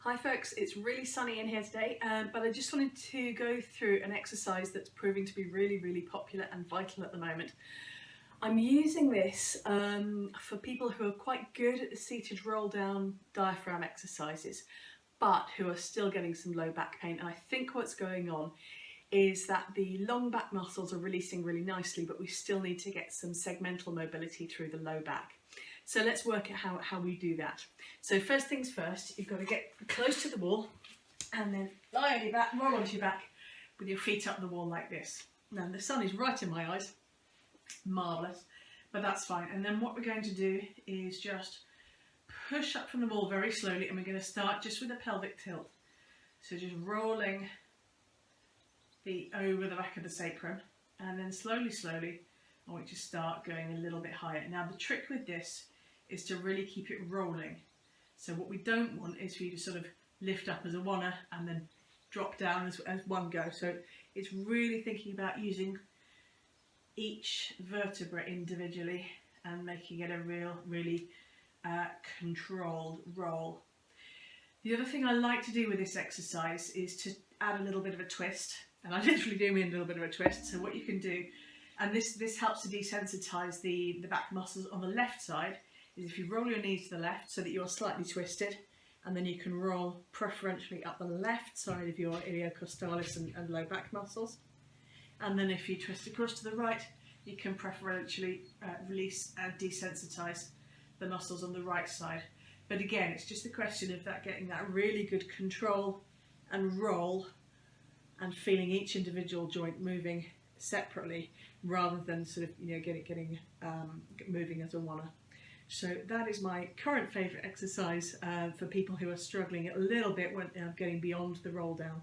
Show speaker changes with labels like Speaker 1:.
Speaker 1: Hi folks, it's really sunny in here today, but I just wanted to go through an exercise that's proving to be really popular and vital at the moment. I'm using this for people who are quite good at the seated roll down diaphragm exercises, but who are still getting some low back pain. And I think what's going on is that the long back muscles are releasing really nicely, but we still need to get some segmental mobility through the low back. So let's work at how we do that. So first things first, you've got to get close to the wall and then lie on your back, roll onto your back with your feet up the wall like this. Now the sun is right in my eyes, marvellous, but that's fine. And then what we're going to do is just push up from the wall very slowly, and we're going to start just with a pelvic tilt. So just rolling over the back of the sacrum, and then slowly I want you to start going a little bit higher. Now the trick with this is to really keep it rolling. So what we don't want is for you to sort of lift up as a oneer and then drop down as one go. So it's really thinking about using each vertebra individually and making it a really controlled roll. The other thing I like to do with this exercise is to add a little bit of a twist, and I literally do mean a little bit of a twist. So what you can do, and this helps to desensitise the back muscles on the left side, is if you roll your knees to the left so that you're slightly twisted, and then you can roll preferentially up the left side of your iliocostalis and low back muscles. And then if you twist across to the right, you can preferentially release and desensitise the muscles on the right side. But again, it's just a question of getting that really good control and roll, and feeling each individual joint moving separately rather than sort of getting moving as a oneer. So that is my current favourite exercise for people who are struggling a little bit when getting beyond the roll down.